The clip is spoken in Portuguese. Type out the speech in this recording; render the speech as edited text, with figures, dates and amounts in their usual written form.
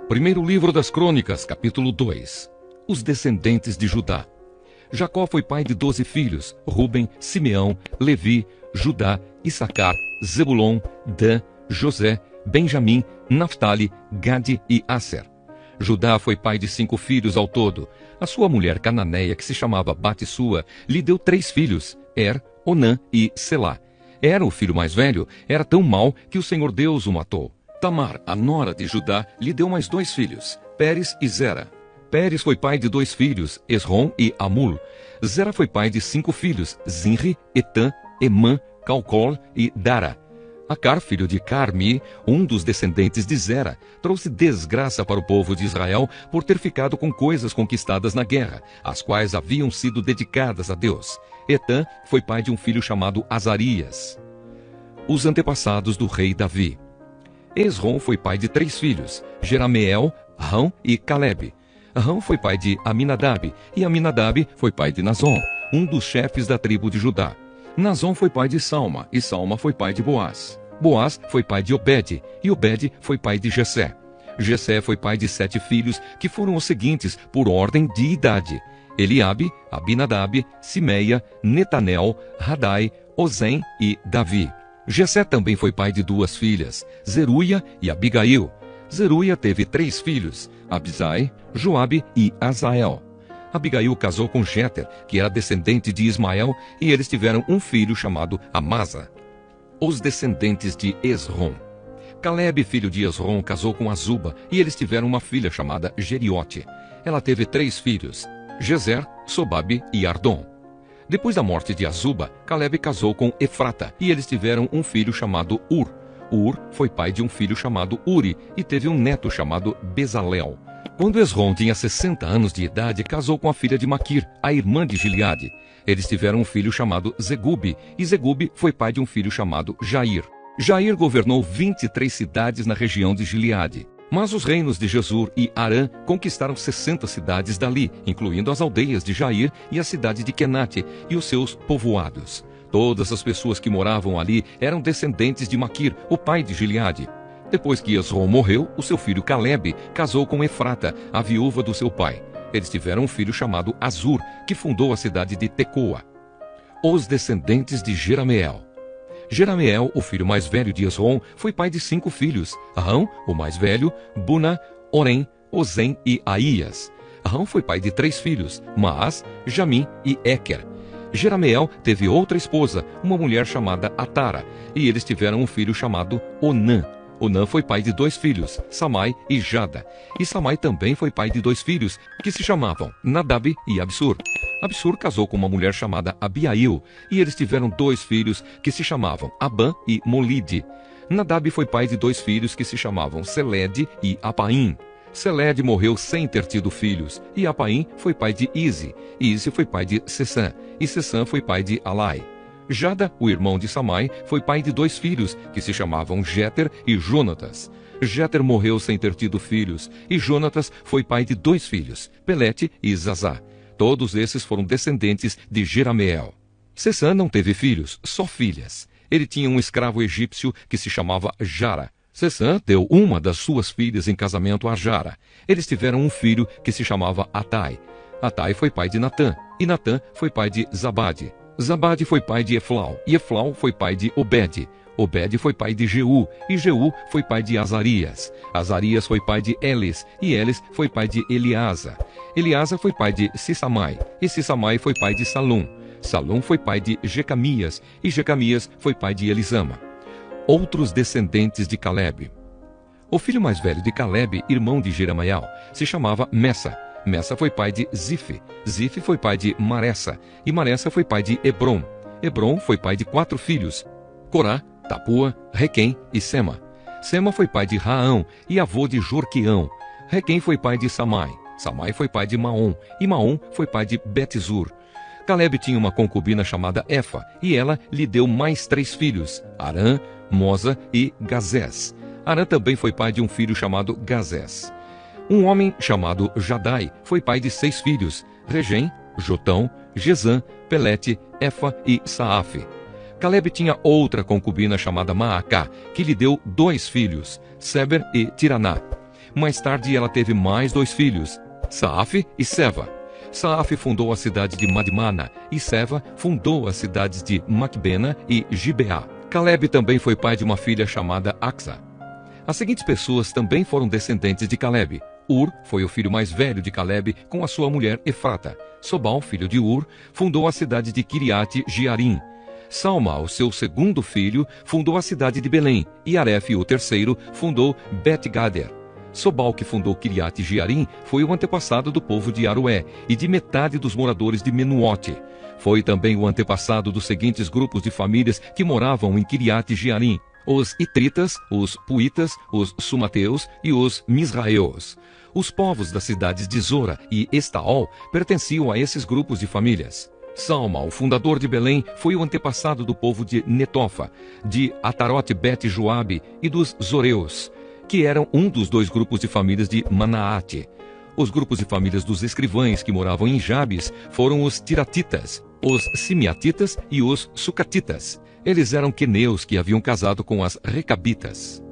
Primeiro livro das Crônicas, capítulo 2. Os descendentes de Judá. Jacó foi pai de 12 filhos: Ruben, Simeão, Levi, Judá, Issacar, Zebulon, Dan, José, Benjamim, Naftali, Gade e Asser. Judá foi pai de 5 filhos ao todo. A sua mulher cananeia, que se chamava Batissua, lhe deu 3 filhos: Onã e Selá. O filho mais velho, era tão mau que o Senhor Deus o matou. Tamar, a nora de Judá, lhe deu mais 2 filhos: Pérez e Zera. Pérez foi pai de 2 filhos, Esrom e Amul. Zera foi pai de 5 filhos: Zinri, Etã, Emã, Calcol e Dara. Acar, filho de Carmi, um dos descendentes de Zera, trouxe desgraça para o povo de Israel por ter ficado com coisas conquistadas na guerra, as quais haviam sido dedicadas a Deus. Etã foi pai de um filho chamado Azarias. Os antepassados do rei Davi. Esrom foi pai de 3 filhos: Jerameel, Rão e Calebe. Rão foi pai de Aminadab, e Aminadab foi pai de Nazon, um dos chefes da tribo de Judá. Nazon foi pai de Salma, e Salma foi pai de Boaz. Boaz foi pai de Obed, e Obed foi pai de Jessé. Jessé foi pai de 7 filhos, que foram os seguintes, por ordem de idade: Eliabe, Abinadab, Simeia, Netanel, Radai, Ozem e Davi. Jessé também foi pai de 2 filhas, Zeruia e Abigail. Zeruia teve 3 filhos, Abisai, Joabe e Azael. Abigail casou com Jéter, que era descendente de Ismael, e eles tiveram um filho chamado Amasa. Os descendentes de Esrom. Calebe, filho de Esrom, casou com Azuba, e eles tiveram uma filha chamada Jeriote. Ela teve 3 filhos: Jezer, Sobabe e Ardom. Depois da morte de Azuba, Calebe casou com Efrata, e eles tiveram um filho chamado Ur. Ur foi pai de um filho chamado Uri, e teve um neto chamado Bezalel. Quando Esrom tinha 60 anos de idade, casou com a filha de Maquir, a irmã de Gileade. Eles tiveram um filho chamado Zegube, e Zegube foi pai de um filho chamado Jair. Jair governou 23 cidades na região de Gileade. Mas os reinos de Jesur e Arã conquistaram 60 cidades dali, incluindo as aldeias de Jair e a cidade de Kenate e os seus povoados. Todas as pessoas que moravam ali eram descendentes de Maquir, o pai de Gileade. Depois que Esrom morreu, o seu filho Calebe casou com Efrata, a viúva do seu pai. Eles tiveram um filho chamado Azur, que fundou a cidade de Tecoa. Os descendentes de Jerameel. Jerameel, o filho mais velho de Esrom, foi pai de 5 filhos: Rão, o mais velho, Buna, Orem, Ozem e Aías. Rão foi pai de 3 filhos: Maás, Jamim e Eker. Jerameel teve outra esposa, uma mulher chamada Atara, e eles tiveram um filho chamado Onã. Onã foi pai de 2 filhos, Samai e Jada. E Samai também foi pai de 2 filhos, que se chamavam Nadab e Absur. Absur casou com uma mulher chamada Abiail, e eles tiveram 2 filhos, que se chamavam Abã e Molide. Nadab foi pai de 2 filhos, que se chamavam Selede e Apaim. Selede morreu sem ter tido filhos, e Apaim foi pai de Ize, e Ize foi pai de Sessã, e Sessã foi pai de Alai. Jada, o irmão de Samai, foi pai de 2 filhos, que se chamavam Jéter e Jonatas. Jéter morreu sem ter tido filhos, e Jonatas foi pai de 2 filhos, Pelete e Zazá. Todos esses foram descendentes de Jerameel. Sessã não teve filhos, só filhas. Ele tinha um escravo egípcio que se chamava Jara. Sessã deu uma das suas filhas em casamento a Jara. Eles tiveram um filho que se chamava Atai. Atai foi pai de Natã, e Natã foi pai de Zabade. Zabade foi pai de Eflau, e Eflau foi pai de Obed. Obed foi pai de Jeú, e Jeú foi pai de Azarias. Azarias foi pai de Elis, e Elis foi pai de Eleasa. Eleasa foi pai de Sissamai, e Sissamai foi pai de Salum. Salum foi pai de Jecamias, e Jecamias foi pai de Elisama. Outros descendentes de Calebe. O filho mais velho de Calebe, irmão de Jerameel, se chamava Messa. Messa foi pai de Zife. Zife foi pai de Maressa, e Maressa foi pai de Hebron. Hebron foi pai de 4 filhos: Corá, Tapua, Requem e Sema. Sema foi pai de Raão e avô de Jorqueão. Requem foi pai de Samai. Samai foi pai de Maom, e Maom foi pai de Betzur. Calebe tinha uma concubina chamada Efa, e ela lhe deu mais 3 filhos: Arã, Moza e Gazés. Arã também foi pai de um filho chamado Gazés. Um homem chamado Jadai foi pai de 6 filhos: Regem, Jotão, Gesã, Pelete, Efa e Saafe. Calebe tinha outra concubina chamada Maacá, que lhe deu 2 filhos, Seber e Tiraná. Mais tarde ela teve mais 2 filhos, Saaf e Seva. Saaf fundou a cidade de Madmana e Seva fundou as cidades de Macbena e Gibeá. Caleb também foi pai de uma filha chamada Axa. As seguintes pessoas também foram descendentes de Caleb. Ur foi o filho mais velho de Caleb com a sua mulher Efrata. Sobal, filho de Ur, fundou a cidade de Kiriat Jearim. Salma, o seu segundo filho, fundou a cidade de Belém, e Aref, o terceiro, fundou Bet-Gader. Sobal, que fundou Kiriat Jearim, foi o antepassado do povo de Aroé e de metade dos moradores de Menuote. Foi também o antepassado dos seguintes grupos de famílias que moravam em Kiriat Jearim: os Itritas, os Puitas, os Sumateus e os Misraeus. Os povos das cidades de Zora e Estaol pertenciam a esses grupos de famílias. Salma, o fundador de Belém, foi o antepassado do povo de Netofa, de Atarote Bet-Joabe e dos Zoreus, que eram um dos 2 grupos de famílias de Manaate. Os grupos de famílias dos escrivães que moravam em Jabes foram os Tiratitas, os Simeatitas e os Sucatitas. Eles eram queneus que haviam casado com as Recabitas.